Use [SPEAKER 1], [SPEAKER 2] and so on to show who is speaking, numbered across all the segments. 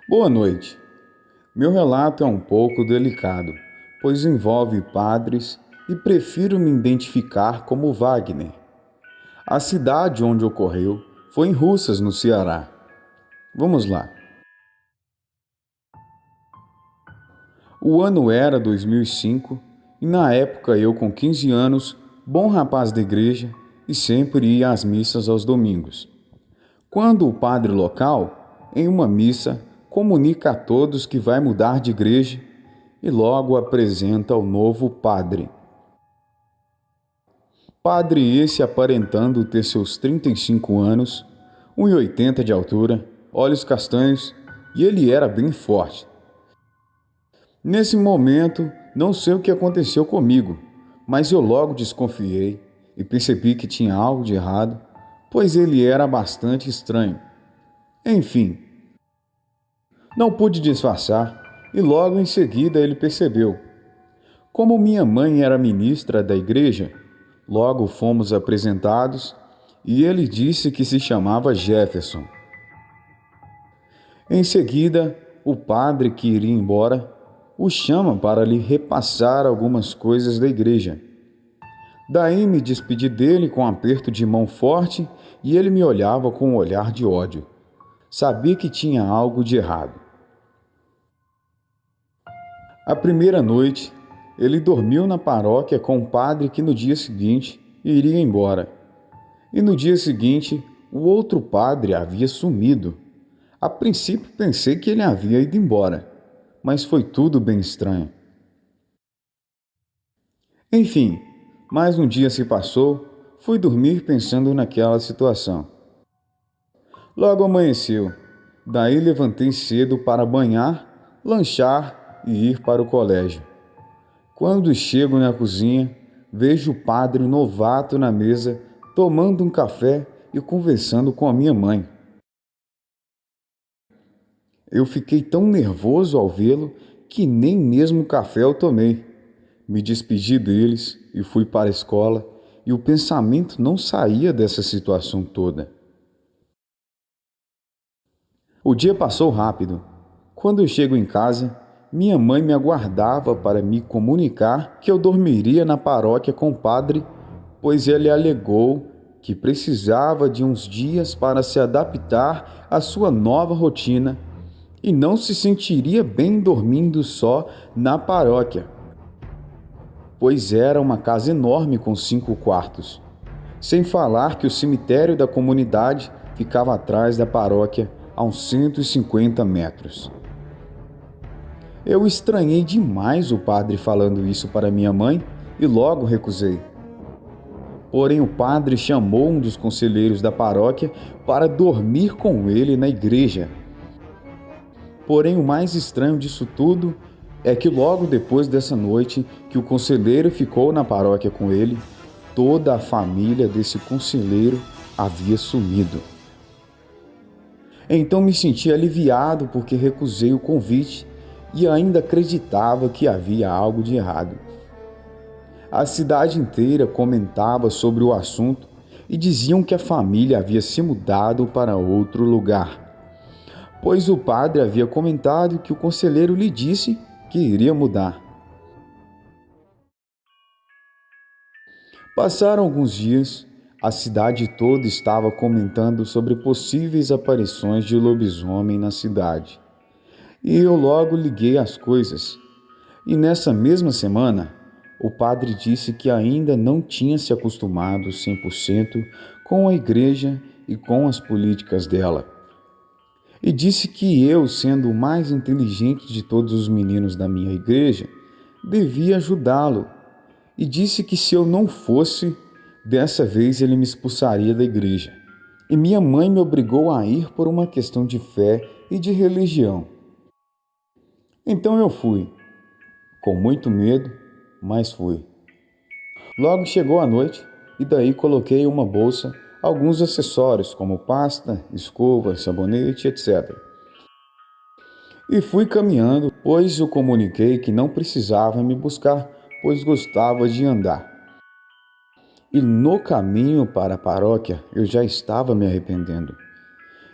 [SPEAKER 1] Boa noite. Meu relato é um pouco delicado, pois envolve padres e prefiro me identificar como Wagner. A cidade onde ocorreu foi em Russas, no Ceará. Vamos lá. O ano era 2005 e na época eu com 15 anos, bom rapaz da igreja e sempre ia às missas aos domingos. Quando o padre local, em uma missa, comunica a todos que vai mudar de igreja e logo apresenta o novo padre. Padre esse aparentando ter seus 35 anos, 1,80 de altura, olhos castanhos, e ele era bem forte. Nesse momento, não sei o que aconteceu comigo, mas eu logo desconfiei e percebi que tinha algo de errado, pois ele era bastante estranho. Enfim, não pude disfarçar e logo em seguida ele percebeu. Como minha mãe era ministra da igreja, logo fomos apresentados e ele disse que se chamava Jefferson. Em seguida, o padre que iria embora o chama para lhe repassar algumas coisas da igreja. Daí me despedi dele com um aperto de mão forte e ele me olhava com um olhar de ódio. Sabia que tinha algo de errado. A primeira noite, ele dormiu na paróquia com o padre que no dia seguinte iria embora. E no dia seguinte, o outro padre havia sumido. A princípio pensei que ele havia ido embora, mas foi tudo bem estranho. Enfim, mais um dia se passou, fui dormir pensando naquela situação. Logo amanheceu, daí levantei cedo para banhar, lanchar e ir para o colégio. Quando chego na cozinha, vejo o padre novato na mesa, tomando um café e conversando com a minha mãe. Eu fiquei tão nervoso ao vê-lo que nem mesmo café eu tomei. Me despedi deles e fui para a escola e o pensamento não saía dessa situação toda. O dia passou rápido. Quando eu chego em casa, minha mãe me aguardava para me comunicar que eu dormiria na paróquia com o padre, pois ele alegou que precisava de uns dias para se adaptar à sua nova rotina e não se sentiria bem dormindo só na paróquia, pois era uma casa enorme com 5 quartos. Sem falar que o cemitério da comunidade ficava atrás da paróquia a uns 150 metros. Eu estranhei demais o padre falando isso para minha mãe e logo recusei. Porém, o padre chamou um dos conselheiros da paróquia para dormir com ele na igreja. Porém, o mais estranho disso tudo é que logo depois dessa noite que o conselheiro ficou na paróquia com ele, toda a família desse conselheiro havia sumido. Então me senti aliviado porque recusei o convite e ainda acreditava que havia algo de errado. A cidade inteira comentava sobre o assunto e diziam que a família havia se mudado para outro lugar, pois o padre havia comentado que o conselheiro lhe disse que iria mudar. Passaram alguns dias, a cidade toda estava comentando sobre possíveis aparições de lobisomem na cidade. E eu logo liguei as coisas. E nessa mesma semana, o padre disse que ainda não tinha se acostumado 100% com a igreja e com as políticas dela. E disse que eu, sendo o mais inteligente de todos os meninos da minha igreja, devia ajudá-lo. E disse que se eu não fosse, dessa vez ele me expulsaria da igreja. E minha mãe me obrigou a ir por uma questão de fé e de religião. Então eu fui, com muito medo, mas fui. Logo chegou a noite e daí coloquei em uma bolsa alguns acessórios como pasta, escova, sabonete, etc. E fui caminhando, pois eu comuniquei que não precisava me buscar, pois gostava de andar. E no caminho para a paróquia eu já estava me arrependendo.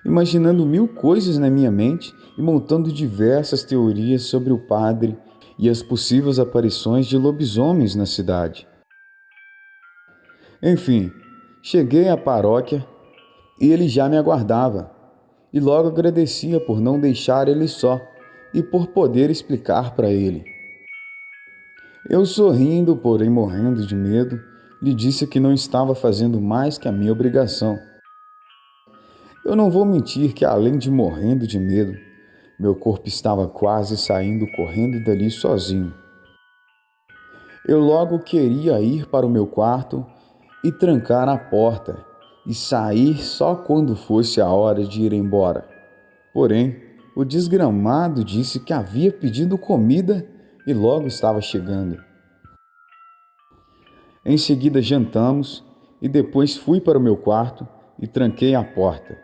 [SPEAKER 1] imaginando mil coisas na minha mente e montando diversas teorias sobre o padre e as possíveis aparições de lobisomens na cidade. Enfim, cheguei à paróquia e ele já me aguardava, e logo agradecia por não deixar ele só e por poder explicar para ele. Eu, sorrindo, porém morrendo de medo, lhe disse que não estava fazendo mais que a minha obrigação. Eu não vou mentir que, além de morrendo de medo, meu corpo estava quase saindo correndo dali sozinho. Eu logo queria ir para o meu quarto e trancar a porta e sair só quando fosse a hora de ir embora. Porém, o desgramado disse que havia pedido comida e logo estava chegando. Em seguida jantamos e depois fui para o meu quarto e tranquei a porta.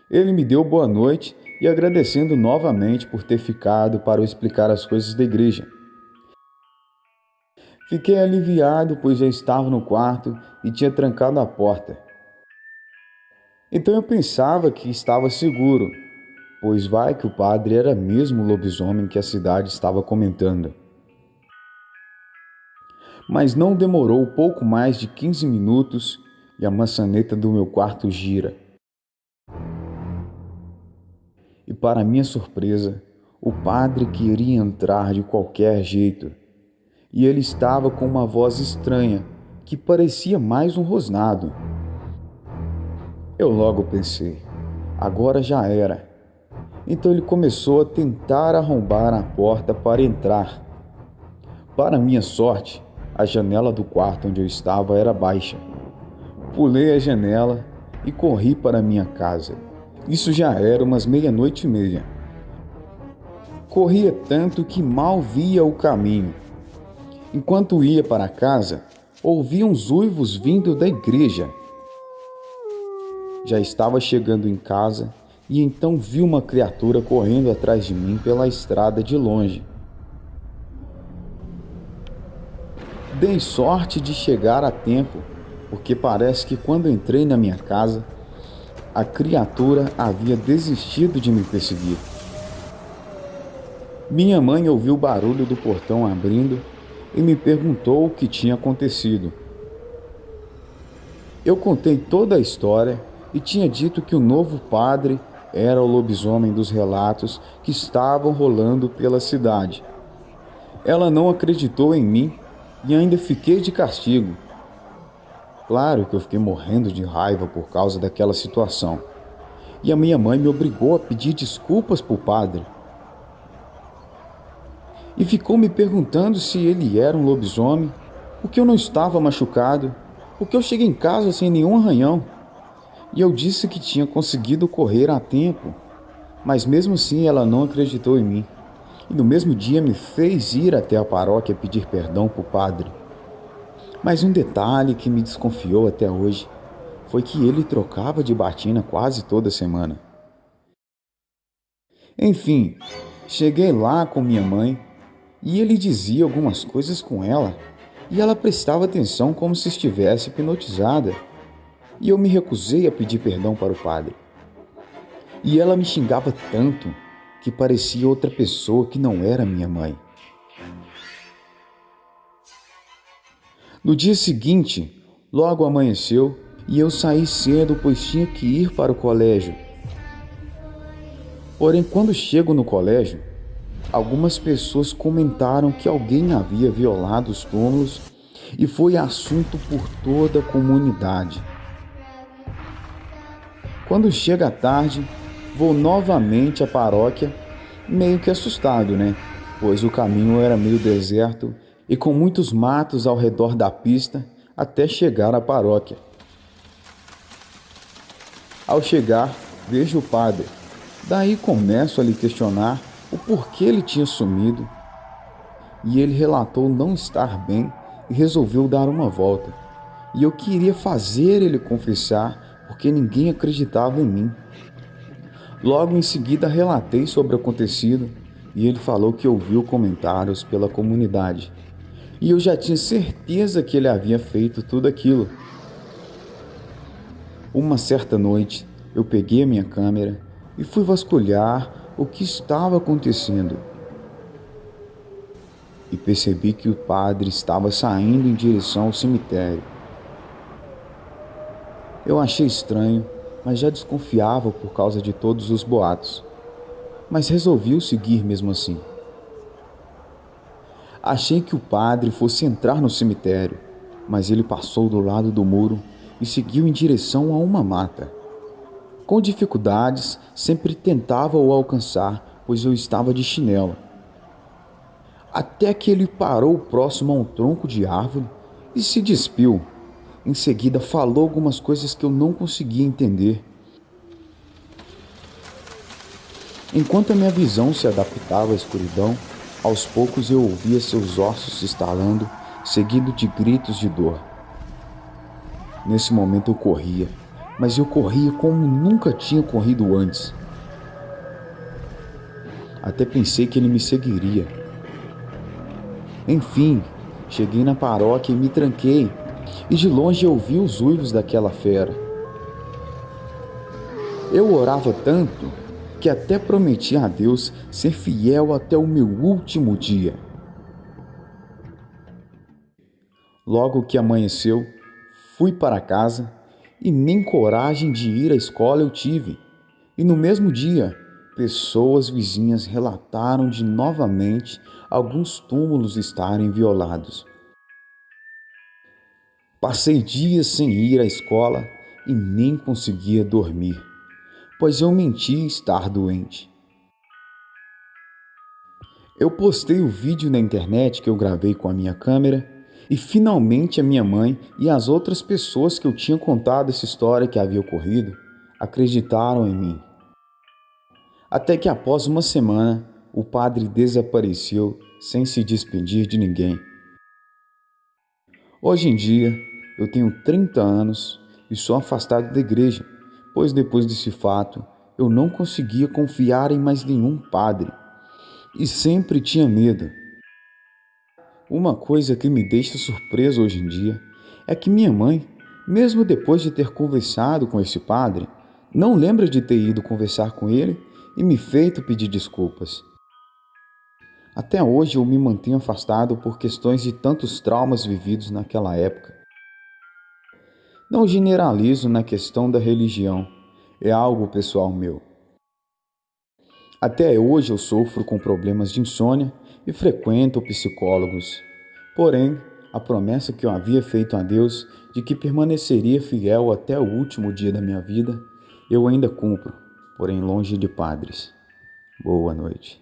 [SPEAKER 1] Ele me deu boa noite e agradecendo novamente por ter ficado para eu explicar as coisas da igreja. Fiquei aliviado, pois já estava no quarto e tinha trancado a porta. Então eu pensava que estava seguro, pois vai que o padre era mesmo o lobisomem que a cidade estava comentando. Mas não demorou pouco mais de 15 minutos e a maçaneta do meu quarto gira. E para minha surpresa, o padre queria entrar de qualquer jeito. E ele estava com uma voz estranha, que parecia mais um rosnado. Eu logo pensei, agora já era. Então ele começou a tentar arrombar a porta para entrar. Para minha sorte, a janela do quarto onde eu estava era baixa. Pulei a janela e corri para minha casa. Isso já era umas 00:30. Corria tanto que mal via o caminho. Enquanto ia para casa, ouvi uns uivos vindo da igreja. Já estava chegando em casa e então vi uma criatura correndo atrás de mim pela estrada de longe. Dei sorte de chegar a tempo, porque parece que quando entrei na minha casa, a criatura havia desistido de me perseguir. Minha mãe ouviu o barulho do portão abrindo e me perguntou o que tinha acontecido. Eu contei toda a história e tinha dito que o novo padre era o lobisomem dos relatos que estavam rolando pela cidade. Ela não acreditou em mim e ainda fiquei de castigo. Claro que eu fiquei morrendo de raiva por causa daquela situação. E a minha mãe me obrigou a pedir desculpas para o padre. E ficou me perguntando se ele era um lobisomem, porque eu não estava machucado, porque eu cheguei em casa sem nenhum arranhão. E eu disse que tinha conseguido correr a tempo, mas mesmo assim ela não acreditou em mim. E no mesmo dia me fez ir até a paróquia pedir perdão para o padre. Mas um detalhe que me desconfiou até hoje foi que ele trocava de batina quase toda semana. Enfim, cheguei lá com minha mãe e ele dizia algumas coisas com ela e ela prestava atenção como se estivesse hipnotizada. E eu me recusei a pedir perdão para o padre. E ela me xingava tanto que parecia outra pessoa que não era minha mãe. No dia seguinte, logo amanheceu e eu saí cedo, pois tinha que ir para o colégio. Porém, quando chego no colégio, algumas pessoas comentaram que alguém havia violado os túmulos e foi assunto por toda a comunidade. Quando chega a tarde, vou novamente à paróquia, meio que assustado, né? Pois o caminho era meio deserto e com muitos matos ao redor da pista até chegar à paróquia. Ao chegar, vejo o padre. Daí começo a lhe questionar o porquê ele tinha sumido. E ele relatou não estar bem e resolveu dar uma volta. E eu queria fazer ele confessar, porque ninguém acreditava em mim. Logo em seguida relatei sobre o acontecido e ele falou que ouviu comentários pela comunidade. E eu já tinha certeza que ele havia feito tudo aquilo. Uma certa noite, Eu peguei a minha câmera e fui vasculhar o que estava acontecendo. E percebi que o padre estava saindo em direção ao cemitério. Eu achei estranho, mas já desconfiava por causa de todos os boatos. Mas resolvi o seguir mesmo assim. Achei que o padre fosse entrar no cemitério, mas ele passou do lado do muro e seguiu em direção a uma mata. Com dificuldades, sempre tentava o alcançar, pois eu estava de chinelo. Até que ele parou próximo a um tronco de árvore e se despiu. Em seguida, falou algumas coisas que eu não conseguia entender. Enquanto a minha visão se adaptava à escuridão, aos poucos eu ouvia seus ossos se estalando, seguido de gritos de dor. Nesse momento eu corria, mas eu corria como nunca tinha corrido antes. Até pensei que ele me seguiria. Enfim, cheguei na paróquia e me tranquei, e de longe eu vi os uivos daquela fera. Eu orava tanto que até prometi a Deus ser fiel até o meu último dia. Logo que amanheceu, fui para casa e nem coragem de ir à escola eu tive. E no mesmo dia, pessoas vizinhas relataram de novamente alguns túmulos estarem violados. Passei dias sem ir à escola e nem conseguia dormir, pois eu menti estar doente. Eu postei o vídeo na internet que eu gravei com a minha câmera e finalmente a minha mãe e as outras pessoas que eu tinha contado essa história que havia ocorrido acreditaram em mim. Até que após uma semana, o padre desapareceu sem se despedir de ninguém. Hoje em dia, eu tenho 30 anos e sou afastado da igreja, pois depois desse fato, eu não conseguia confiar em mais nenhum padre e sempre tinha medo. Uma coisa que me deixa surpreso hoje em dia é que minha mãe, mesmo depois de ter conversado com esse padre, não lembra de ter ido conversar com ele e me feito pedir desculpas. Até hoje eu me mantenho afastado por questões de tantos traumas vividos naquela época. Não generalizo na questão da religião, é algo pessoal meu. Até hoje eu sofro com problemas de insônia e frequento psicólogos. Porém, a promessa que eu havia feito a Deus de que permaneceria fiel até o último dia da minha vida, eu ainda cumpro, porém longe de padres. Boa noite.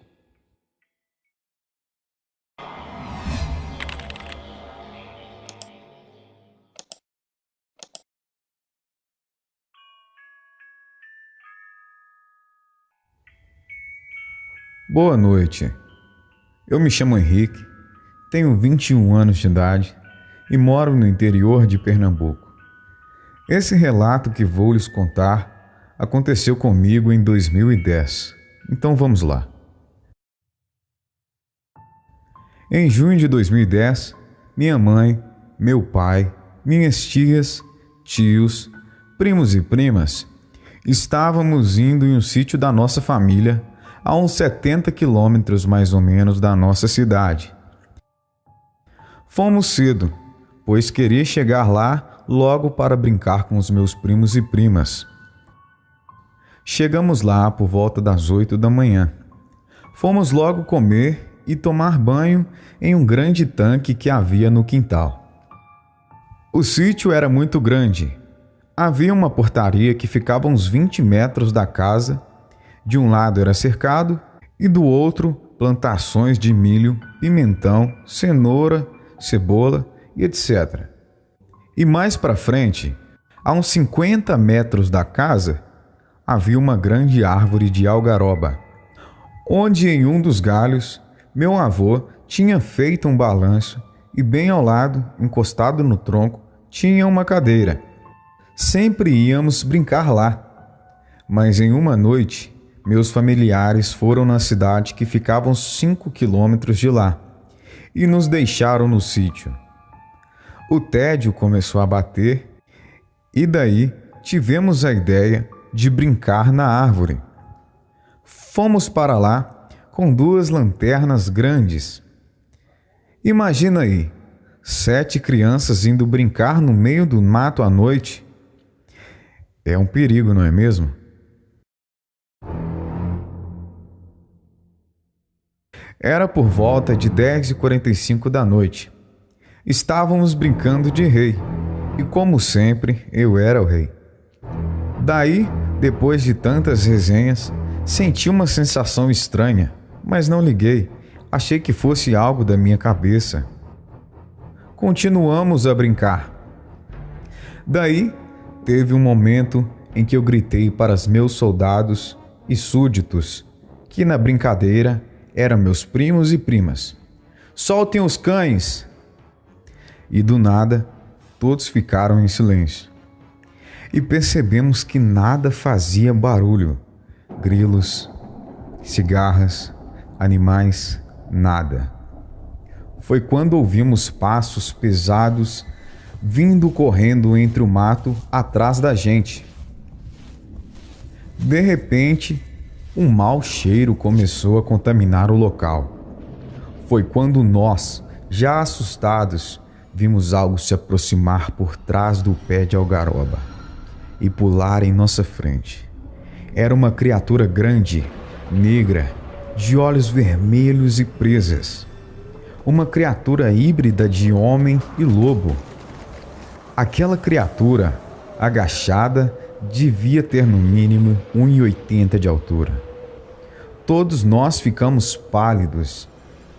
[SPEAKER 2] Boa noite. Eu me chamo Henrique, tenho 21 anos de idade e moro no interior de Pernambuco. Esse relato que vou lhes contar aconteceu comigo em 2010. Então vamos lá. Em junho de 2010, minha mãe, meu pai, minhas tias, tios, primos e primas estávamos indo em um sítio da nossa família a uns 70 quilômetros mais ou menos da nossa cidade. Fomos cedo, pois queria chegar lá logo para brincar com os meus primos e primas. Chegamos lá por volta das 8 da manhã. Fomos logo comer e tomar banho em um grande tanque que havia no quintal. O sítio era muito grande. Havia uma portaria que ficava a uns 20 metros da casa. De um lado era cercado e do outro plantações de milho, pimentão, cenoura, cebola e etc. E mais para frente, a uns 50 metros da casa, havia uma grande árvore de algaroba, onde em um dos galhos meu avô tinha feito um balanço e bem ao lado, encostado no tronco, tinha uma cadeira. Sempre íamos brincar lá, mas em uma noite meus familiares foram na cidade que ficava uns 5 quilômetros de lá e nos deixaram no sítio. O tédio começou a bater e daí tivemos a ideia de brincar na árvore. Fomos para lá com 2 lanternas grandes. Imagina aí, 7 crianças indo brincar no meio do mato à noite. É um perigo, não é mesmo? Era por volta de 10h45 da noite. Estávamos brincando de rei, e como sempre, eu era o rei. Daí, depois de tantas resenhas, senti uma sensação estranha, mas não liguei. Achei que fosse algo da minha cabeça. Continuamos a brincar. Daí, teve um momento em que eu gritei para os meus soldados e súditos, que na brincadeira eram meus primos e primas: soltem os cães! E do nada, todos ficaram em silêncio. E percebemos que nada fazia barulho. Grilos, cigarras, animais, nada. Foi quando ouvimos passos pesados vindo correndo entre o mato atrás da gente. De repente, um mau cheiro começou a contaminar o local. Foi quando nós, já assustados, vimos algo se aproximar por trás do pé de algaroba e pular em nossa frente. Era uma criatura grande, negra, de olhos vermelhos e presas. Uma criatura híbrida de homem e lobo. Aquela criatura, agachada, devia ter no mínimo 1,80 de altura. Todos nós ficamos pálidos.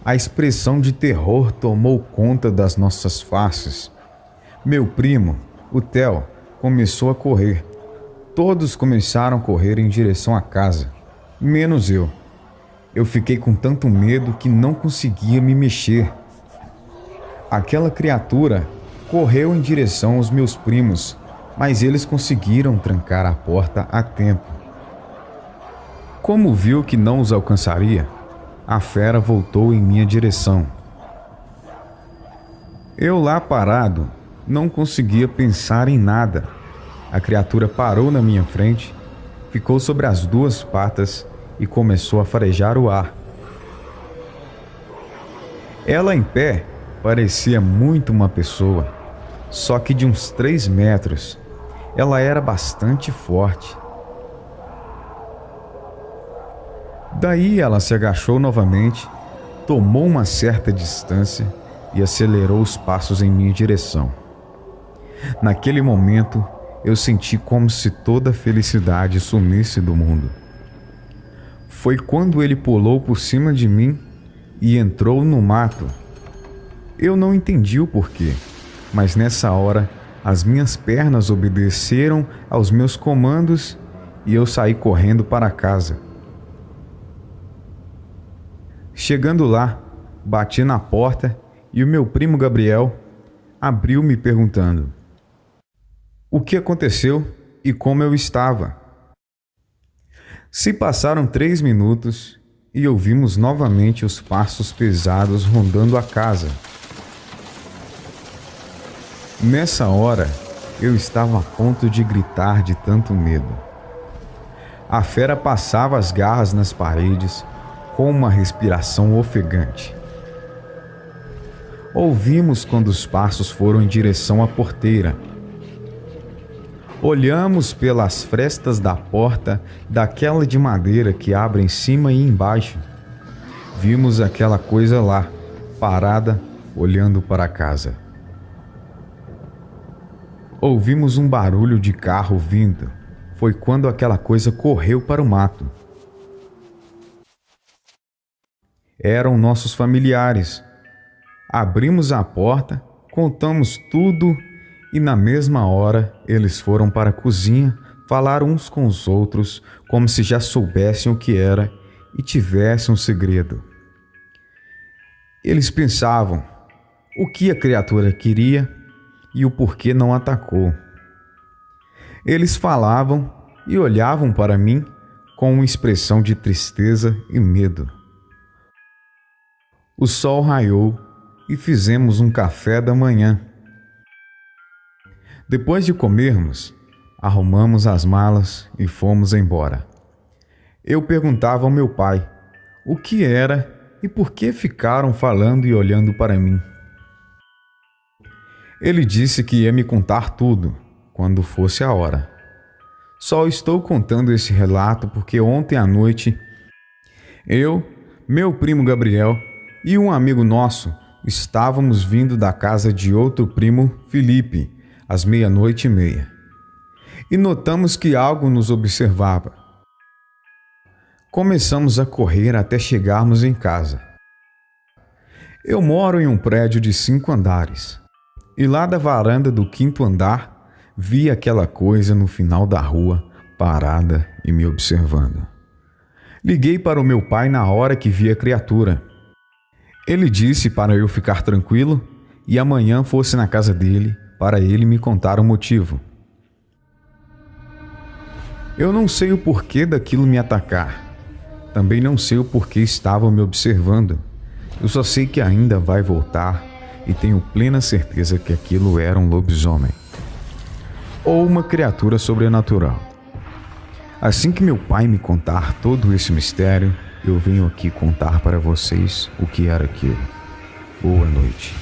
[SPEAKER 2] A expressão de terror tomou conta das nossas faces. Meu primo, o Theo, começou a correr. Todos começaram a correr em direção à casa, menos eu. Eu fiquei com tanto medo que não conseguia me mexer. Aquela criatura correu em direção aos meus primos, mas eles conseguiram trancar a porta a tempo. Como viu que não os alcançaria, a fera voltou em minha direção. Eu lá parado, não conseguia pensar em nada. A criatura parou na minha frente, ficou sobre as 2 patas e começou a farejar o ar. Ela em pé parecia muito uma pessoa, só que de uns 3 metros. Ela era bastante forte. Daí ela se agachou novamente, tomou uma certa distância e acelerou os passos em minha direção. Naquele momento, eu senti como se toda a felicidade sumisse do mundo. Foi quando ele pulou por cima de mim e entrou no mato. Eu não entendi o porquê, mas nessa hora as minhas pernas obedeceram aos meus comandos e eu saí correndo para casa. Chegando lá, bati na porta e o meu primo Gabriel abriu me perguntando o que aconteceu e como eu estava. Se passaram 3 minutos e ouvimos novamente os passos pesados rondando a casa. Nessa hora, eu estava a ponto de gritar de tanto medo. A fera passava as garras nas paredes com uma respiração ofegante. Ouvimos quando os passos foram em direção à porteira. Olhamos pelas frestas da porta, daquela de madeira que abre em cima e embaixo. Vimos aquela coisa lá, parada, olhando para a casa. Ouvimos um barulho de carro vindo. Foi quando aquela coisa correu para o mato. Eram nossos familiares. Abrimos a porta, contamos tudo e na mesma hora eles foram para a cozinha falar uns com os outros como se já soubessem o que era e tivessem um segredo. Eles pensavam o que a criatura queria e o porquê não atacou. Eles falavam e olhavam para mim com uma expressão de tristeza e medo. O sol raiou e fizemos um café da manhã. Depois de comermos, Arrumamos as malas e fomos embora. Eu perguntava ao meu pai o que era e por que ficaram falando e olhando para mim. Ele disse que ia me contar tudo quando fosse a hora. Só estou contando esse relato porque ontem à noite eu, meu primo Gabriel e um amigo nosso estávamos vindo da casa de outro primo, Felipe, às 00:30. E notamos que algo nos observava. Começamos a correr até chegarmos em casa. Eu moro em um prédio de 5 andares. E lá da varanda do 5º andar, vi aquela coisa no final da rua, parada e me observando. Liguei para o meu pai na hora que vi a criatura. Ele disse para eu ficar tranquilo e amanhã fosse na casa dele para ele me contar o motivo. Eu não sei o porquê daquilo me atacar. Também não sei o porquê estavam me observando. Eu só sei que ainda vai voltar e tenho plena certeza que aquilo era um lobisomem ou uma criatura sobrenatural. Assim que meu pai me contar todo esse mistério, eu venho aqui contar para vocês o que era aquilo. Boa noite.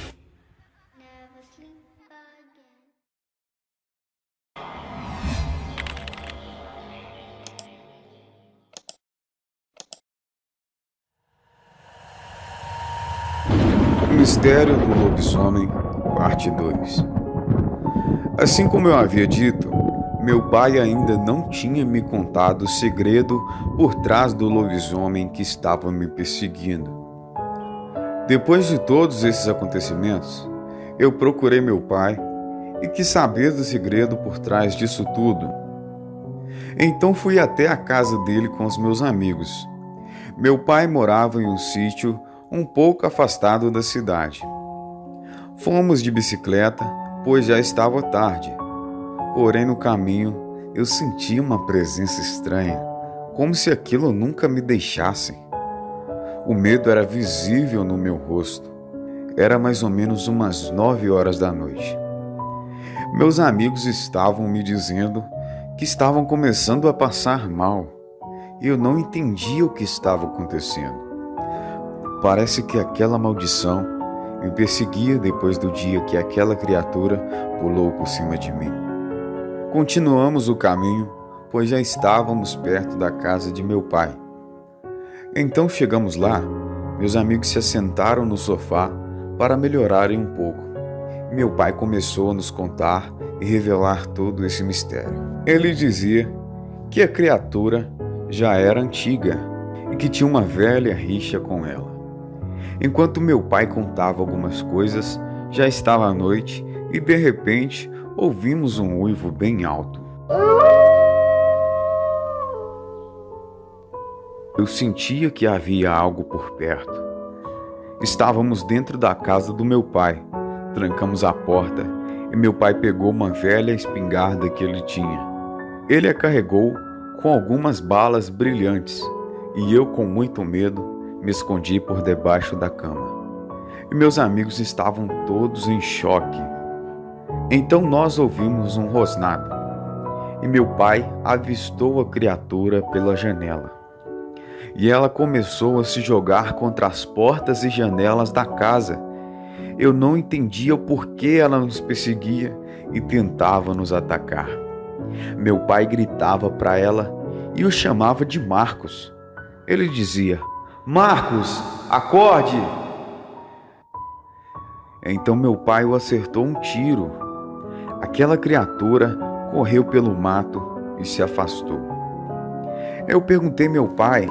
[SPEAKER 1] O Mistério do Lobisomem, parte 2. Assim como eu havia dito, meu pai ainda não tinha me contado o segredo por trás do lobisomem que estava me perseguindo. Depois de todos esses acontecimentos, eu procurei meu pai e quis saber do segredo por trás disso tudo. Então fui até a casa dele com os meus amigos. Meu pai morava em um sítio um pouco afastado da cidade. Fomos de bicicleta, pois já estava tarde. Porém, no caminho, eu senti uma presença estranha, como se aquilo nunca me deixasse. O medo era visível no meu rosto. Era mais ou menos umas 9 horas da noite. Meus amigos estavam me dizendo que estavam começando a passar mal, e eu não entendia o que estava acontecendo. Parece que aquela maldição me perseguia depois do dia que aquela criatura pulou por cima de mim. Continuamos o caminho, pois já estávamos perto da casa de meu pai. Então chegamos lá, meus amigos se assentaram no sofá para melhorarem um pouco. Meu pai começou a nos contar e revelar todo esse mistério. Ele dizia que a criatura já era antiga e que tinha uma velha rixa com ela. Enquanto meu pai contava algumas coisas, já estava à noite e de repente ouvimos um uivo bem alto. Eu sentia que havia algo por perto. Estávamos dentro da casa do meu pai. Trancamos a porta e meu pai pegou uma velha espingarda que ele tinha. Ele a carregou com algumas balas brilhantes e eu, com muito medo, me escondi por debaixo da cama. E meus amigos estavam todos em choque. Então nós ouvimos um rosnado e meu pai avistou a criatura pela janela. E ela começou a se jogar contra as portas e janelas da casa. Eu não entendia o porquê ela nos perseguia e tentava nos atacar. Meu pai gritava para ela e o chamava de Marcos. Ele dizia: "Marcos, acorde!" Então meu pai o acertou um tiro. Aquela criatura correu pelo mato e se afastou. Eu perguntei ao meu pai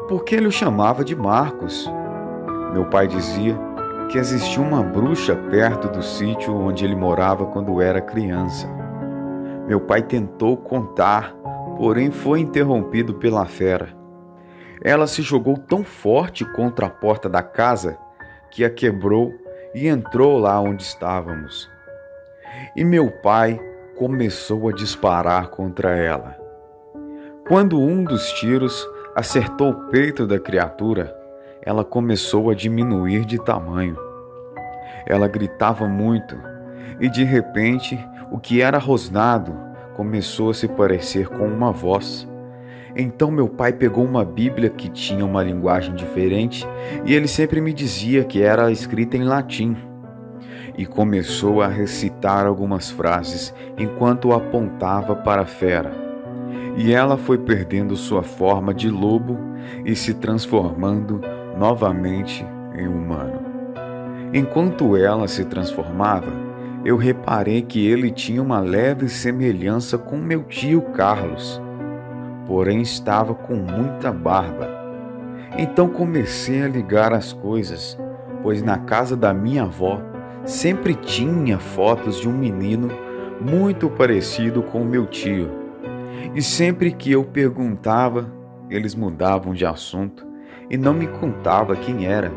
[SPEAKER 1] por que ele o chamava de Marcos. Meu pai dizia que existia uma bruxa perto do sítio onde ele morava quando era criança. Meu pai tentou contar, porém foi interrompido pela fera. Ela se jogou tão forte contra a porta da casa que a quebrou e entrou lá onde estávamos. E meu pai começou a disparar contra ela. Quando um dos tiros acertou o peito da criatura, ela começou a diminuir de tamanho. Ela gritava muito e, de repente, o que era rosnado começou a se parecer com uma voz. Então meu pai pegou uma Bíblia que tinha uma linguagem diferente e ele sempre me dizia que era escrita em latim. E começou a recitar algumas frases enquanto apontava para a fera. E ela foi perdendo sua forma de lobo e se transformando novamente em humano. Enquanto ela se transformava, eu reparei que ele tinha uma leve semelhança com meu tio Carlos, porém estava com muita barba. Então comecei a ligar as coisas, pois na casa da minha avó sempre tinha fotos de um menino muito parecido com meu tio. E sempre que eu perguntava, eles mudavam de assunto e não me contavam quem era.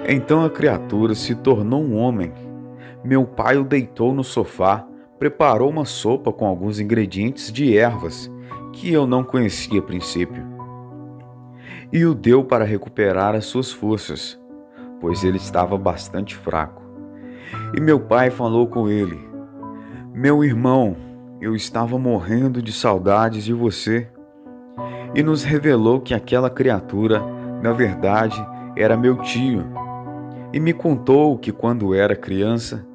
[SPEAKER 1] Então a criatura se tornou um homem. Meu pai o deitou no sofá, preparou uma sopa com alguns ingredientes de ervas que eu não conhecia a princípio, e o deu para recuperar as suas forças, pois ele estava bastante fraco. E meu pai falou com ele: Meu irmão, eu estava morrendo de saudades de você. E nos revelou que aquela criatura, na verdade, era meu tio. E me contou que quando era criança,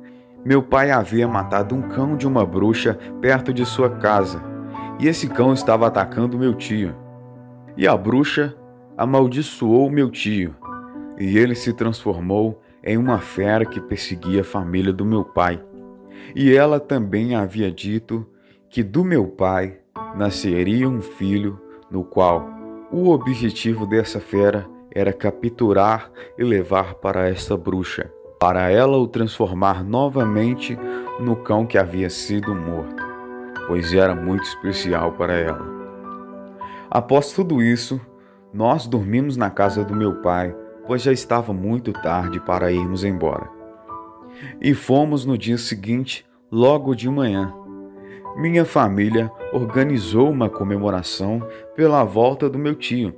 [SPEAKER 1] meu pai havia matado um cão de uma bruxa perto de sua casa, e esse cão estava atacando meu tio. E a bruxa amaldiçoou meu tio, e ele se transformou em uma fera que perseguia a família do meu pai. E ela também havia dito que do meu pai nasceria um filho, no qual o objetivo dessa fera era capturar e levar para essa bruxa, para ela o transformar novamente no cão que havia sido morto, pois era muito especial para ela. Após tudo isso, nós dormimos na casa do meu pai, pois já estava muito tarde para irmos embora. E fomos no dia seguinte, logo de manhã. Minha família organizou uma comemoração pela volta do meu tio,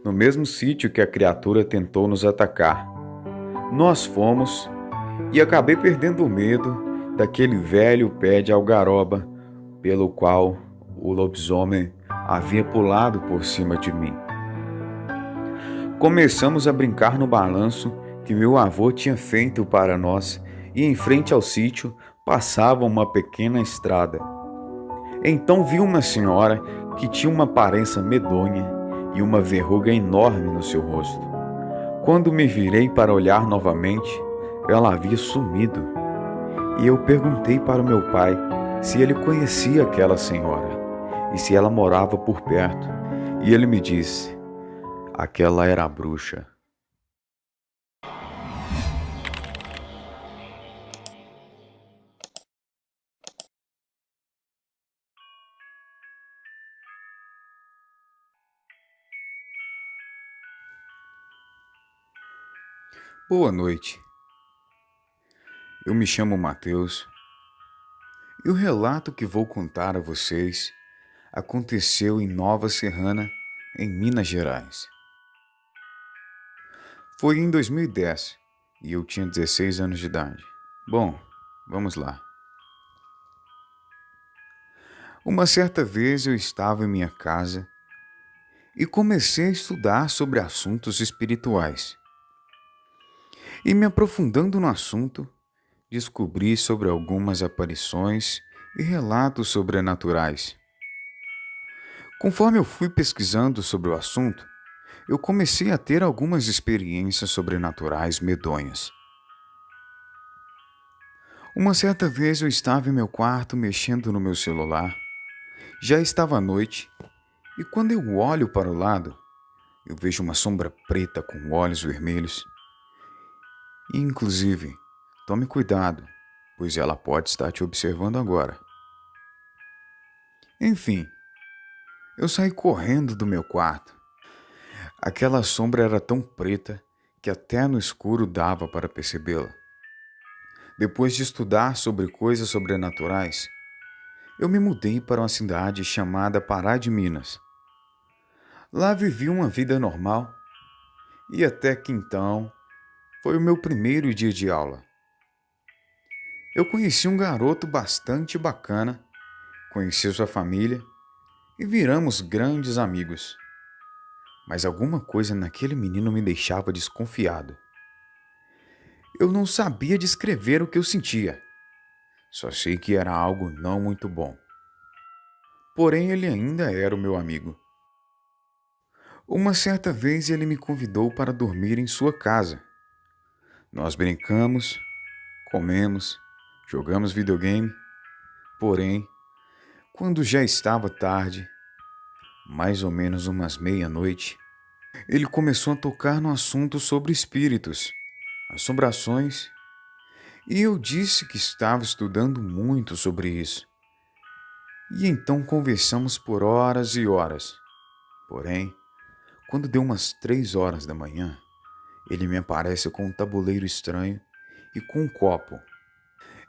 [SPEAKER 1] no mesmo sítio que a criatura tentou nos atacar. Nós fomos e acabei perdendo o medo daquele velho pé de algaroba pelo qual o lobisomem havia pulado por cima de mim. Começamos a brincar no balanço que meu avô tinha feito para nós e em frente ao sítio passava uma pequena estrada. Então vi uma senhora que tinha uma aparência medonha e uma verruga enorme no seu rosto. Quando me virei para olhar novamente, ela havia sumido. E eu perguntei para o meu pai se ele conhecia aquela senhora e se ela morava por perto. E ele me disse: aquela era a bruxa. Boa noite. Eu me chamo Mateus e o relato que vou contar a vocês aconteceu em Nova Serrana, em Minas Gerais. Foi em 2010 e eu tinha 16 anos de idade. Bom, vamos lá. Uma certa vez eu estava em minha casa e comecei a estudar sobre assuntos espirituais. E me aprofundando no assunto, descobri sobre algumas aparições e relatos sobrenaturais. Conforme eu fui pesquisando sobre o assunto, eu comecei a ter algumas experiências sobrenaturais medonhas. Uma certa vez eu estava em meu quarto mexendo no meu celular. Já estava à noite e quando eu olho para o lado, eu vejo uma sombra preta com olhos vermelhos. E, inclusive, tome cuidado, pois ela pode estar te observando agora. Enfim, eu saí correndo do meu quarto. Aquela sombra era tão preta que até no escuro dava para percebê-la. Depois de estudar sobre coisas sobrenaturais, eu me mudei para uma cidade chamada Pará de Minas. Lá vivi uma vida normal e até que então foi o meu primeiro dia de aula. Eu conheci um garoto bastante bacana, conheci sua família e viramos grandes amigos. Mas alguma coisa naquele menino me deixava desconfiado. Eu não sabia descrever o que eu sentia, só sei que era algo não muito bom. Porém, ele ainda era o meu amigo. Uma certa vez ele me convidou para dormir em sua casa. Nós brincamos, comemos, jogamos videogame. Porém, quando já estava tarde, mais ou menos umas meia-noite, ele começou a tocar no assunto sobre espíritos, assombrações, e eu disse que estava estudando muito sobre isso. E então conversamos por horas e horas. Porém, quando deu umas 3 horas da manhã, ele me aparece com um tabuleiro estranho e com um copo.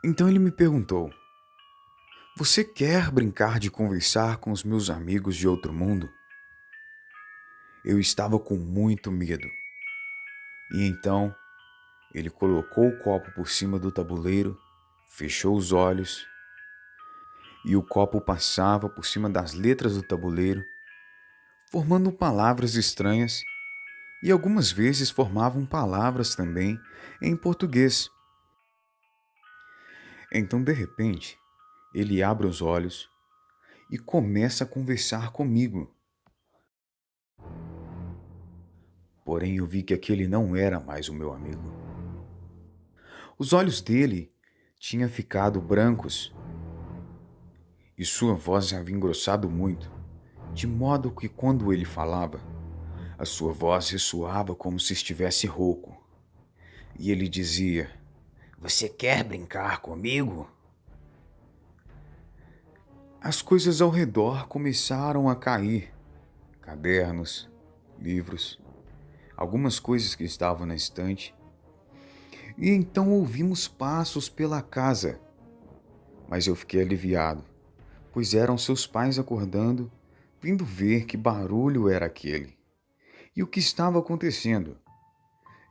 [SPEAKER 1] Então ele me perguntou: "Você quer brincar de conversar com os meus amigos de outro mundo?" Eu estava com muito medo. E então ele colocou o copo por cima do tabuleiro, fechou os olhos e o copo passava por cima das letras do tabuleiro, formando palavras estranhas e algumas vezes formavam palavras também em português. Então, de repente, ele abre os olhos e começa a conversar comigo. Porém, eu vi que aquele não era mais o meu amigo. Os olhos dele tinham ficado brancos e sua voz havia engrossado muito, de modo que quando ele falava, a sua voz ressoava como se estivesse rouco. E ele dizia: "Você quer brincar comigo?" As coisas ao redor começaram a cair. Cadernos, livros, algumas coisas que estavam na estante. E então ouvimos passos pela casa. Mas eu fiquei aliviado, pois eram seus pais acordando, vindo ver que barulho era aquele e o que estava acontecendo.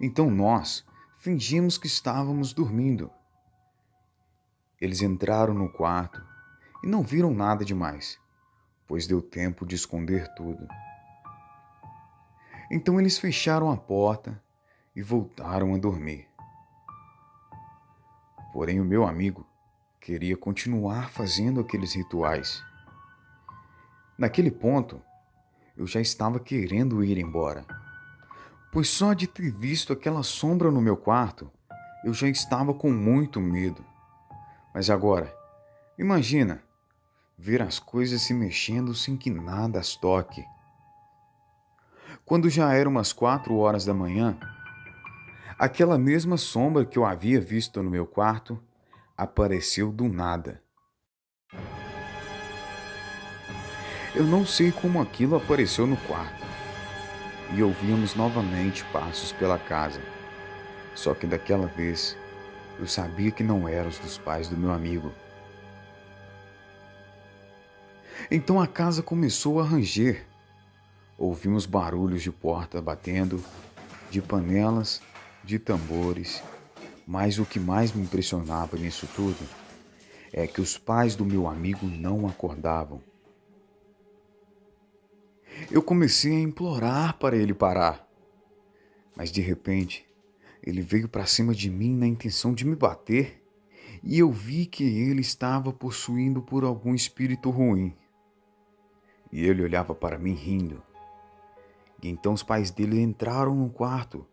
[SPEAKER 1] Então nós fingimos que estávamos dormindo. Eles entraram no quarto e não viram nada demais, pois deu tempo de esconder tudo. Então eles fecharam a porta e voltaram a dormir. Porém, o meu amigo queria continuar fazendo aqueles rituais. Naquele ponto, eu já estava querendo ir embora, pois só de ter visto aquela sombra no meu quarto, eu já estava com muito medo. Mas agora, imagina ver as coisas se mexendo sem que nada as toque. Quando já eram umas 4 horas da manhã, aquela mesma sombra que eu havia visto no meu quarto apareceu do nada. Eu não sei como aquilo apareceu no quarto. E ouvimos novamente passos pela casa. Só que daquela vez, eu sabia que não eram os dos pais do meu amigo. Então a casa começou a ranger. Ouvimos barulhos de porta batendo, de panelas, de tambores. Mas o que mais me impressionava nisso tudo é que os pais do meu amigo não acordavam. Eu comecei a implorar para ele parar, mas de repente ele veio para cima de mim na intenção de me bater e eu vi que ele estava possuído por algum espírito ruim. E ele olhava para mim rindo. E então os pais dele entraram no quarto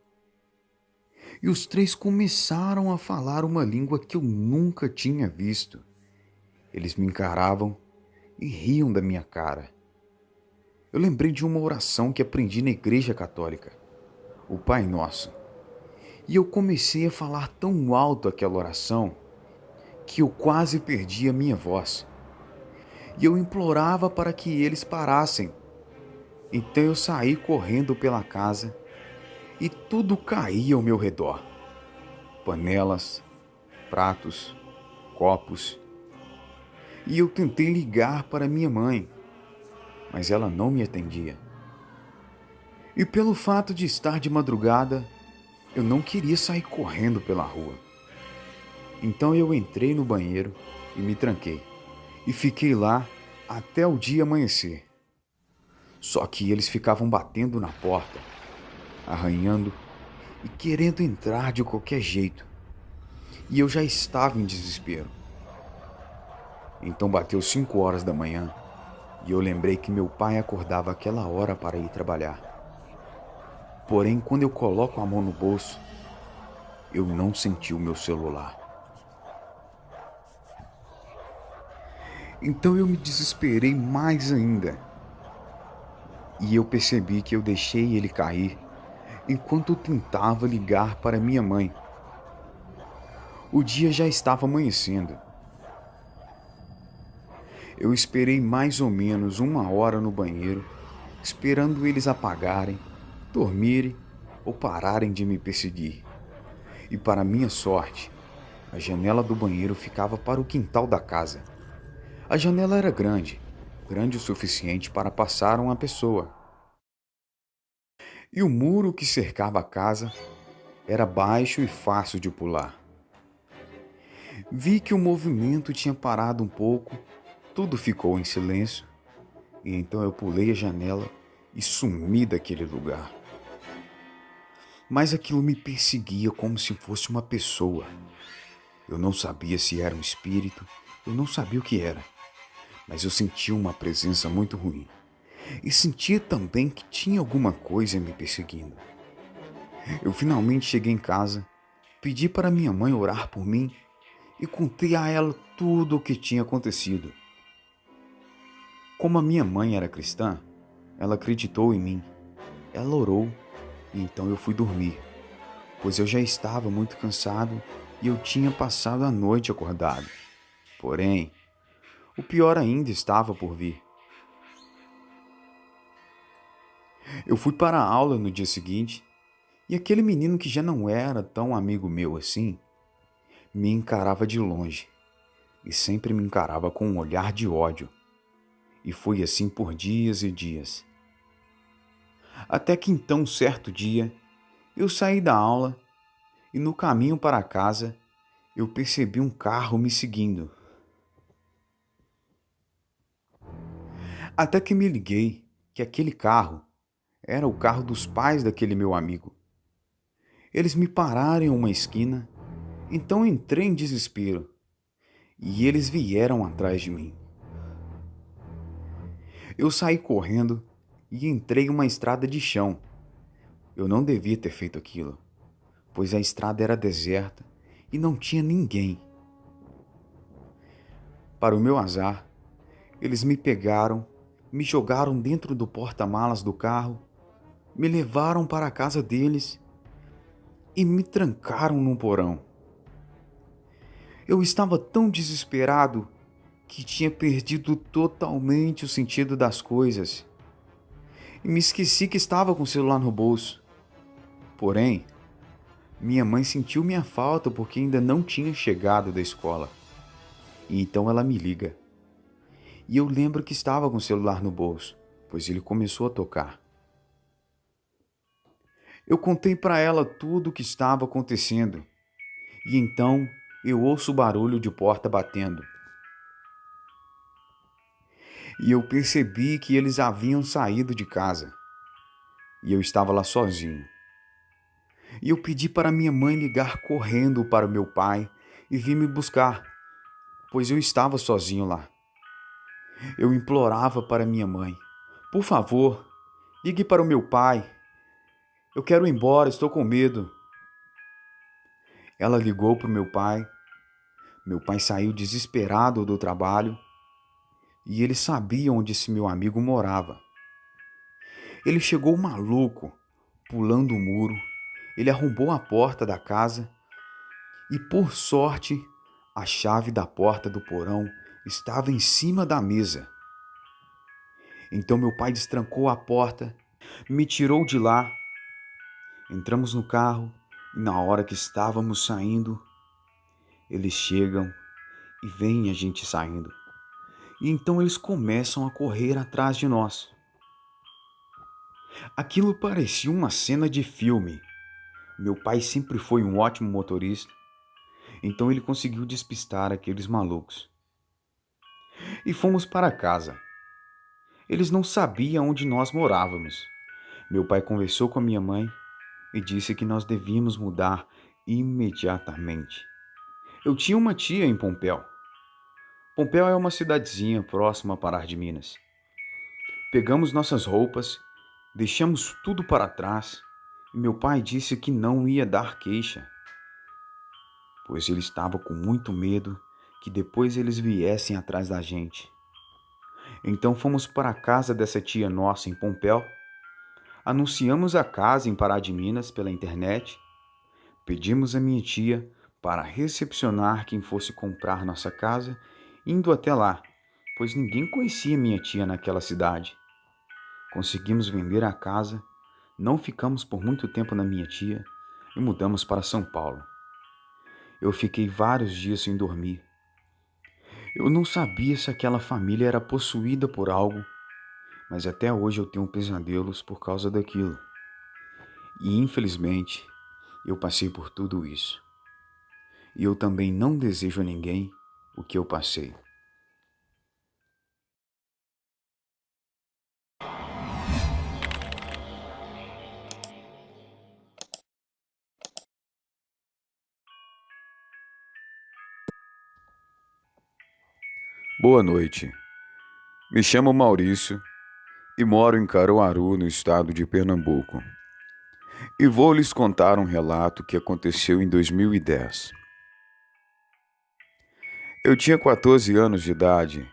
[SPEAKER 1] e os três começaram a falar uma língua que eu nunca tinha visto. Eles me encaravam e riam da minha cara. Eu lembrei de uma oração que aprendi na igreja católica, o Pai Nosso. E eu comecei a falar tão alto aquela oração que eu quase perdi a minha voz. E eu implorava para que eles parassem. Então eu saí correndo pela casa e tudo caía ao meu redor. Panelas, pratos, copos. E eu tentei ligar para minha mãe, mas ela não me atendia. E pelo fato de estar de madrugada, eu não queria sair correndo pela rua. Então eu entrei no banheiro e me tranquei. E fiquei lá até o dia amanhecer. Só que eles ficavam batendo na porta, arranhando e querendo entrar de qualquer jeito. E eu já estava em desespero. Então bateu 5 horas da manhã e eu lembrei que meu pai acordava aquela hora para ir trabalhar. Porém, quando eu coloco a mão no bolso, eu não senti o meu celular. Então eu me desesperei mais ainda. E eu percebi que eu deixei ele cair enquanto eu tentava ligar para minha mãe. O dia já estava amanhecendo. Eu esperei mais ou menos 1 hora no banheiro, esperando eles apagarem, dormirem ou pararem de me perseguir. E para minha sorte, a janela do banheiro ficava para o quintal da casa. A janela era grande, grande o suficiente para passar uma pessoa. E o muro que cercava a casa era baixo e fácil de pular. Vi que o movimento tinha parado um pouco, tudo ficou em silêncio, e então eu pulei a janela e sumi daquele lugar. Mas aquilo me perseguia como se fosse uma pessoa. Eu não sabia se era um espírito, eu não sabia o que era, mas eu sentia uma presença muito ruim. E sentia também que tinha alguma coisa me perseguindo. Eu finalmente cheguei em casa, pedi para minha mãe orar por mim e contei a ela tudo o que tinha acontecido. Como a minha mãe era cristã, ela acreditou em mim. Ela orou e então eu fui dormir, pois eu já estava muito cansado e eu tinha passado a noite acordado. Porém, o pior ainda estava por vir. Eu fui para a aula no dia seguinte e aquele menino que já não era tão amigo meu assim, me encarava de longe e sempre me encarava com um olhar de ódio. E foi assim por dias e dias. Até que então, certo dia, eu saí da aula e no caminho para casa eu percebi um carro me seguindo. Até que me liguei que aquele carro era o carro dos pais daquele meu amigo. Eles me pararam em uma esquina, então entrei em desespero e eles vieram atrás de mim. Eu saí correndo e entrei em uma estrada de chão. Eu não devia ter feito aquilo, pois a estrada era deserta e não tinha ninguém. Para o meu azar, eles me pegaram, me jogaram dentro do porta-malas do carro, me levaram para a casa deles e me trancaram num porão. Eu estava tão desesperado que tinha perdido totalmente o sentido das coisas e me esqueci que estava com o celular no bolso. Porém, minha mãe sentiu minha falta porque ainda não tinha chegado da escola. E então ela me liga. E eu lembro que estava com o celular no bolso, pois ele começou a tocar. Eu contei para ela tudo o que estava acontecendo. E então eu ouço o barulho de porta batendo. E eu percebi que eles haviam saído de casa. E eu estava lá sozinho. E eu pedi para minha mãe ligar correndo para o meu pai e vir me buscar, pois eu estava sozinho lá. Eu implorava para minha mãe: por favor, ligue para o meu pai. Eu quero ir embora, estou com medo. Ela ligou para o meu pai. Meu pai saiu desesperado do trabalho e ele sabia onde esse meu amigo morava. Ele chegou maluco, pulando o muro. Ele arrombou a porta da casa e, por sorte, a chave da porta do porão estava em cima da mesa. Então meu pai destrancou a porta, me tirou de lá. Entramos no carro e na hora que estávamos saindo, eles chegam e veem a gente saindo. E então eles começam a correr atrás de nós. Aquilo parecia uma cena de filme. Meu pai sempre foi um ótimo motorista Então ele conseguiu despistar aqueles malucos. E fomos para casa. Eles não sabiam onde nós morávamos. Meu pai conversou com a minha mãe e disse que nós devíamos mudar imediatamente. Eu tinha uma tia em Pompéu. Pompéu é uma cidadezinha próxima a Pará de Minas. Pegamos nossas roupas, deixamos tudo para trás e meu pai disse que não ia dar queixa, pois ele estava com muito medo que depois eles viessem atrás da gente. Então fomos para a casa dessa tia nossa em Pompéu, anunciamos a casa em Pará de Minas pela internet, pedimos a minha tia para recepcionar quem fosse comprar nossa casa, indo até lá, pois ninguém conhecia minha tia naquela cidade. Conseguimos vender a casa, não ficamos por muito tempo na minha tia e mudamos para São Paulo. Eu fiquei vários dias sem dormir. Eu não sabia se aquela família era possuída por algo, mas até hoje eu tenho pesadelos por causa daquilo. E infelizmente, eu passei por tudo isso. E eu também não desejo a ninguém o que eu passei.
[SPEAKER 3] Boa noite. Me chamo Maurício e moro em Caruaru, no estado de Pernambuco. E vou lhes contar um relato que aconteceu em 2010. Eu tinha 14 anos de idade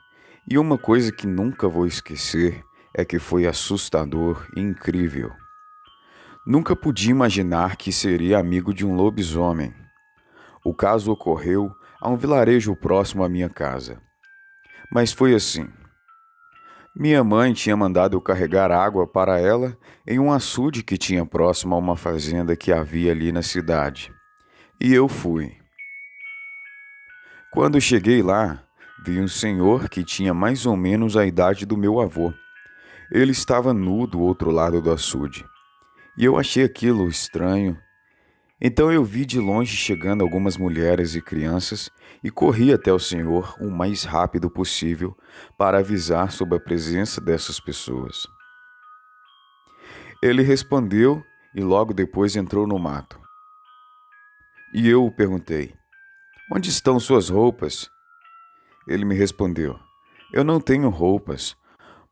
[SPEAKER 3] e uma coisa que nunca vou esquecer é que foi assustador e incrível. Nunca podia imaginar que seria amigo de um lobisomem. O caso ocorreu a um vilarejo próximo à minha casa. Mas foi assim. Minha mãe tinha mandado eu carregar água para ela em um açude que tinha próximo a uma fazenda que havia ali na cidade. E eu fui. Quando cheguei lá, vi um senhor que tinha mais ou menos a idade do meu avô. Ele estava nu do outro lado do açude. E eu achei aquilo estranho. Então eu vi de longe chegando algumas mulheres e crianças e corri até o senhor o mais rápido possível para avisar sobre a presença dessas pessoas. Ele respondeu e logo depois entrou no mato. E eu o perguntei: "Onde estão suas roupas?" Ele me respondeu: "Eu não tenho roupas.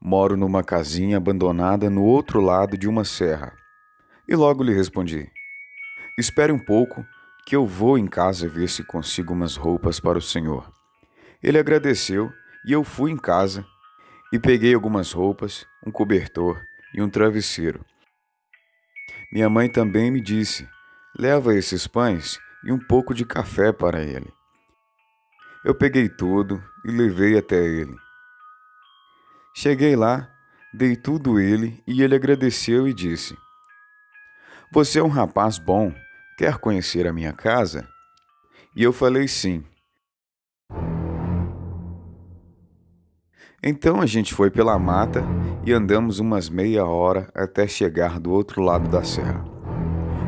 [SPEAKER 3] Moro numa casinha abandonada no outro lado de uma serra." E logo lhe respondi: "Espere um pouco, que eu vou em casa ver se consigo umas roupas para o senhor." Ele agradeceu e eu fui em casa e peguei algumas roupas, um cobertor e um travesseiro. Minha mãe também me disse: "Leva esses pães e um pouco de café para ele." Eu peguei tudo e levei até ele. Cheguei lá, dei tudo ele e ele agradeceu e disse: "Você é um rapaz bom, quer conhecer a minha casa?" E eu falei sim. Então a gente foi pela mata e andamos umas meia hora até chegar do outro lado da serra.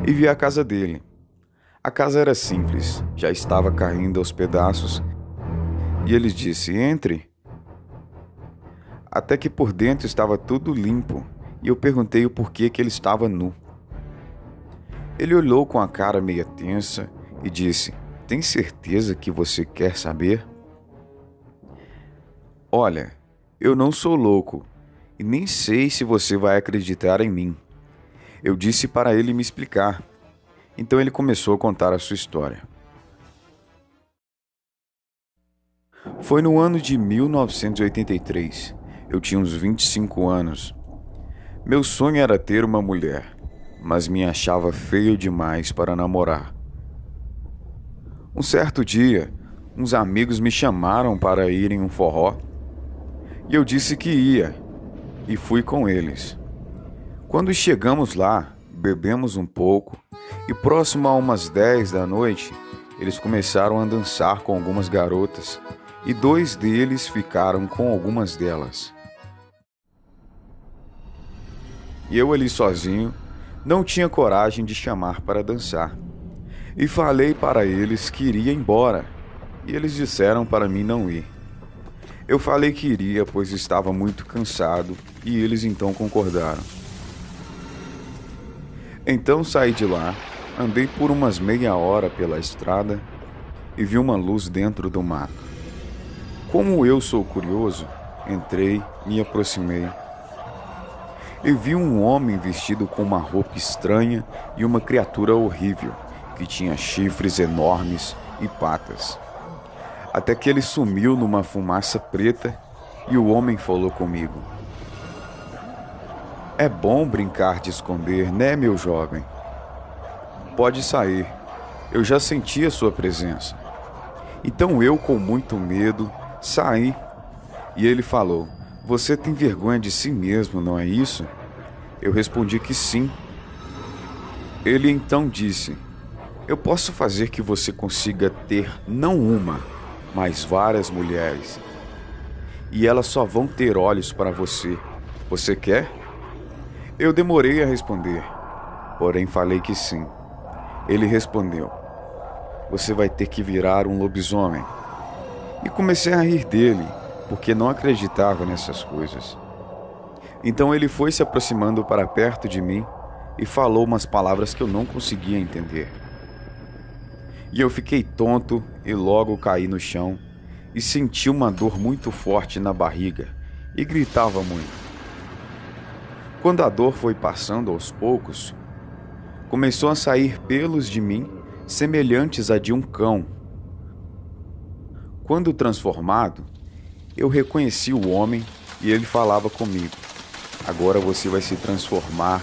[SPEAKER 3] E vi a casa dele. A casa era simples, já estava caindo aos pedaços, e ele disse: "Entre." Até que por dentro estava tudo limpo, e eu perguntei o porquê que ele estava nu. Ele olhou com a cara meia tensa e disse: "Tem certeza que você quer saber?" "Olha, eu não sou louco e nem sei se você vai acreditar em mim." Eu disse para ele me explicar. Então ele começou a contar a sua história. Foi no ano de 1983. Eu tinha uns 25 anos. Meu sonho era ter uma mulher, mas me achava feio demais para namorar. Um certo dia, uns amigos me chamaram para ir em um forró e eu disse que ia e fui com eles. Quando chegamos lá, bebemos um pouco e próximo a umas 10 da noite, eles começaram a dançar com algumas garotas e 2 deles ficaram com algumas delas. E eu ali sozinho, não tinha coragem de chamar para dançar. E falei para eles que iria embora, e eles disseram para mim não ir. Eu falei que iria, pois estava muito cansado, e eles então concordaram. Então saí de lá, andei por umas meia hora pela estrada e vi uma luz dentro do mato. Como eu sou curioso, entrei, me aproximei e vi um homem vestido com uma roupa estranha e uma criatura horrível, que tinha chifres enormes e patas. Até que ele sumiu numa fumaça preta e o homem falou comigo. É bom brincar de esconder, né, meu jovem? Pode sair, eu já senti a sua presença. Então eu, com muito medo, saí e ele falou, você tem vergonha de si mesmo, não é isso? Eu respondi que sim. Ele então disse, eu posso fazer que você consiga ter não uma, mas várias mulheres. E elas só vão ter olhos para você. Você quer? Eu demorei a responder, porém falei que sim. Ele respondeu, você vai ter que virar um lobisomem. E comecei a rir dele, porque não acreditava nessas coisas. Então ele foi se aproximando para perto de mim e falou umas palavras que eu não conseguia entender. E eu fiquei tonto e logo caí no chão e senti uma dor muito forte na barriga e gritava muito. Quando a dor foi passando aos poucos, começou a sair pelos de mim semelhantes a de um cão. Quando transformado, eu reconheci o homem e ele falava comigo. Agora você vai se transformar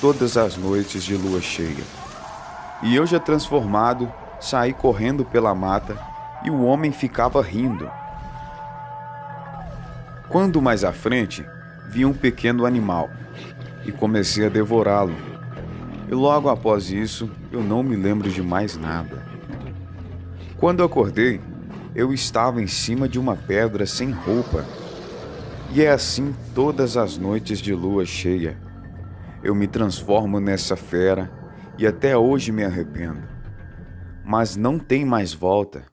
[SPEAKER 3] todas as noites de lua cheia. E eu já transformado, saí correndo pela mata e o homem ficava rindo. Quando mais à frente, vi um pequeno animal e comecei a devorá-lo. E logo após isso, eu não me lembro de mais nada. Quando acordei, eu estava em cima de uma pedra sem roupa. E é assim todas as noites de lua cheia. Eu me transformo nessa fera e até hoje me arrependo. Mas não tem mais volta.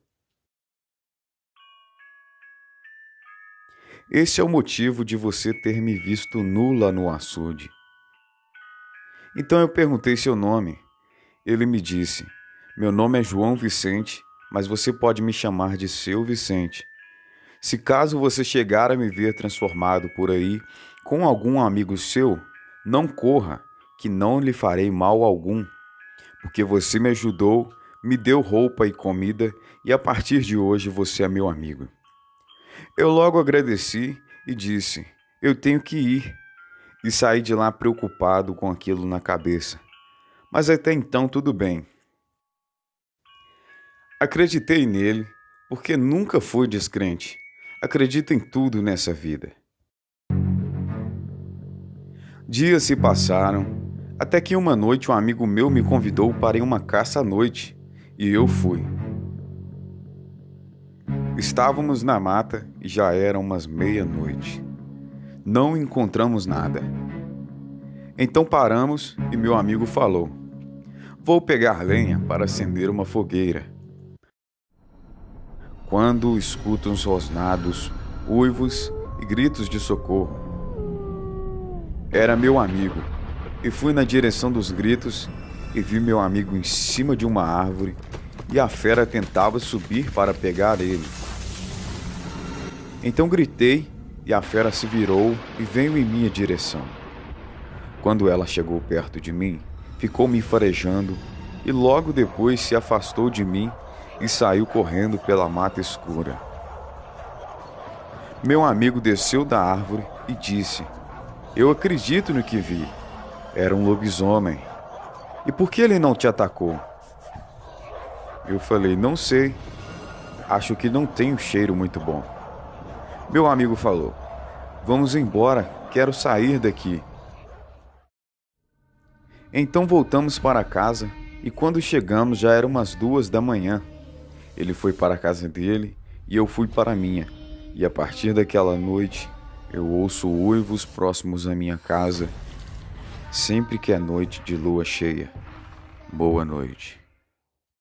[SPEAKER 3] Esse é o motivo de você ter me visto nula no açude. Então eu perguntei seu nome. Ele me disse, meu nome é João Vicente, mas você pode me chamar de Seu Vicente. Se caso você chegar a me ver transformado por aí com algum amigo seu, não corra, que não lhe farei mal algum, porque você me ajudou, me deu roupa e comida e a partir de hoje você é meu amigo. Eu logo agradeci e disse, eu tenho que ir, e saí de lá preocupado com aquilo na cabeça. Mas até então tudo bem. Acreditei nele, porque nunca fui descrente. Acredito em tudo nessa vida. Dias se passaram, até que uma noite um amigo meu me convidou para ir uma caça à noite, e eu fui. Estávamos na mata e já eram umas meia-noite. Não encontramos nada. Então paramos e meu amigo falou, vou pegar lenha para acender uma fogueira. Quando escuto uns rosnados, uivos e gritos de socorro. Era meu amigo, e fui na direção dos gritos e vi meu amigo em cima de uma árvore e a fera tentava subir para pegar ele. Então gritei e a fera se virou e veio em minha direção. Quando ela chegou perto de mim, ficou me farejando e logo depois se afastou de mim e saiu correndo pela mata escura. Meu amigo desceu da árvore e disse, eu acredito no que vi. Era um lobisomem. E por que ele não te atacou? Eu falei, não sei. Acho que não tem um cheiro muito bom. Meu amigo falou, vamos embora, quero sair daqui. Então voltamos para casa e quando chegamos já eram umas 2 da manhã. Ele foi para a casa dele e eu fui para a minha. E a partir daquela noite, eu ouço uivos próximos à minha casa, sempre que é noite de lua cheia. Boa noite.